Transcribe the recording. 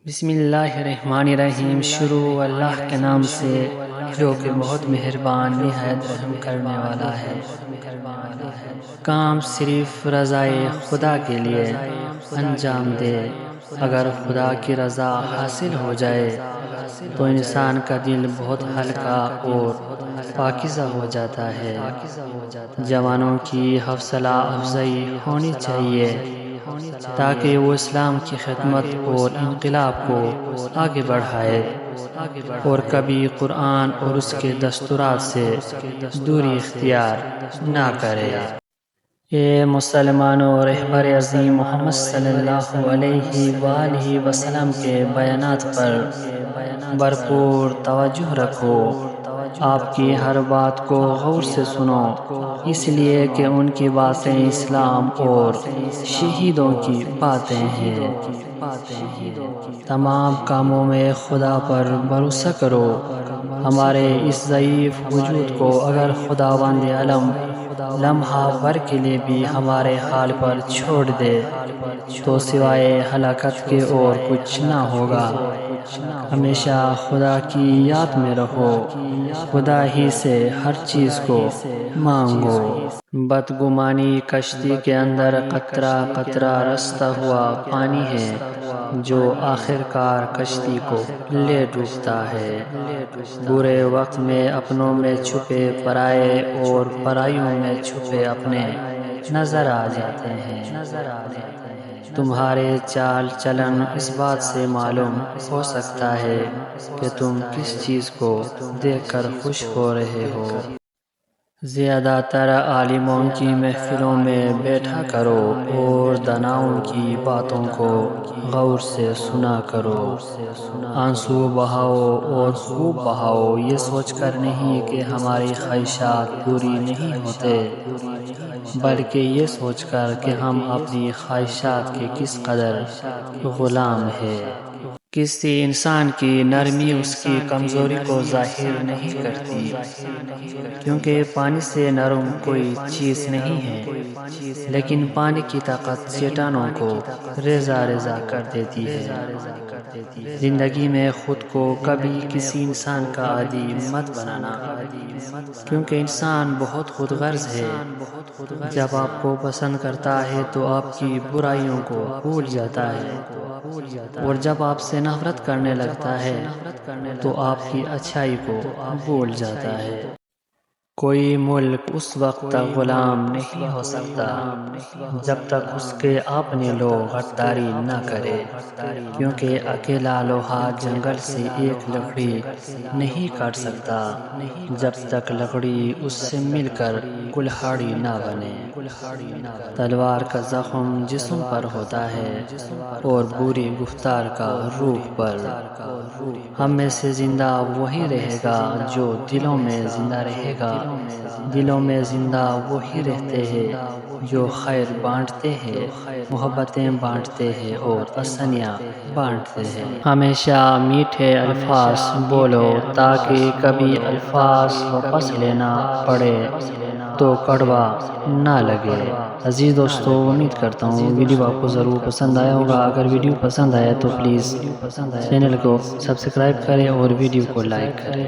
بسم اللہ الرحمن الرحیم۔ شروع اللہ کے نام سے جو کہ بہت مہربان نہایت رحم کرنے والا ہے۔ کام صرف رضائے خدا کے لیے انجام دے۔ اگر خدا کی رضا حاصل ہو جائے تو انسان کا دل بہت ہلکا اور پاکیزہ ہو جاتا ہے۔ جوانوں کی حوصلہ افزائی ہونی چاہیے تاکہ وہ اسلام کی خدمت اور انقلاب کو آگے بڑھائے اور کبھی قرآن اور اس کے دستورات سے دوری اختیار نہ کرے۔ اے مسلمانوں، رہبر عظیم محمد صلی اللہ علیہ وآلہ وسلم کے بیانات پر بھرپور توجہ رکھو۔ آپ کی ہر بات کو غور سے سنو، اس لیے کہ ان کی باتیں اسلام اور شہیدوں کی باتیں ہیں۔ تمام کاموں میں خدا پر بھروسہ کرو۔ ہمارے اس ضعیف وجود کو اگر خداوند عالم لمحہ بھر کے لیے بھی ہمارے حال پر چھوڑ دے تو سوائے ہلاکت کے اور کچھ نہ ہوگا۔ ہمیشہ خدا کی یاد میں رہو، خدا ہی سے ہر چیز کو مانگو۔ بدگمانی کشتی کے اندر قطرہ قطرہ رستا ہوا پانی ہے جو آخر کار کشتی کو لے ڈوبتا ہے۔ برے وقت میں اپنوں میں چھپے پرائے اور پرائیوں میں چھپے اپنے نظر آ جاتے ہیں۔ تمہارے چال چلن اس بات سے معلوم ہو سکتا ہے کہ تم کس چیز کو دیکھ کر خوش ہو رہے ہو۔ زیادہ تر عالموں کی محفلوں میں بیٹھا کرو اور داناؤں کی باتوں کو غور سے سنا کرو۔ آنسو بہاؤ اور خوب بہاؤ، یہ سوچ کر نہیں کہ ہماری خواہشات پوری نہیں ہوتے، بلکہ یہ سوچ کر کہ ہم اپنی خواہشات کے کس قدر غلام ہیں۔ کسی انسان کی نرمی اس کی کمزوری کو ظاہر نہیں کرتی، کیونکہ پانی سے نرم کوئی چیز نہیں ہے، لیکن پانی کی طاقت چٹانوں کو ریزہ ریزہ کر دیتی ہے۔ زندگی میں خود کو کبھی کسی انسان کا عادی مت بنانا، کیونکہ انسان بہت خود غرض ہے۔ جب آپ کو پسند کرتا ہے تو آپ کی برائیوں کو بھول جاتا ہے، اور جب آپ سے نفرت کرنے لگتا ہے تو آپ کی اچھائی کو بھول جاتا ہے۔ کوئی ملک اس وقت تک غلام نہیں ہو سکتا جب تک اس کے اپنے لوگ غداری نہ کرے، کیونکہ اکیلا لوہا جنگل سے ایک لکڑی نہیں کاٹ سکتا جب تک لکڑی اس سے مل کر کلہاڑی نہ بنے۔ تلوار کا زخم جسم پر ہوتا ہے اور بری گفتار کا روح پر۔ ہم میں سے زندہ وہی رہے گا جو دلوں میں زندہ رہے گا۔ دلوں میں زندہ وہی رہتے ہیں جو خیر بانٹتے ہیں، محبتیں بانٹتے ہیں اور آسانیاں بانٹتے ہیں۔ ہمیشہ میٹھے الفاظ بولو تاکہ کبھی الفاظ واپس لینا پڑے تو کڑوا نہ لگے۔ عزیز دوستو، امید کرتا ہوں ویڈیو آپ کو ضرور پسند آیا ہوگا۔ اگر ویڈیو پسند آیا تو پلیز چینل کو سبسکرائب کریں اور ویڈیو کو لائک کریں۔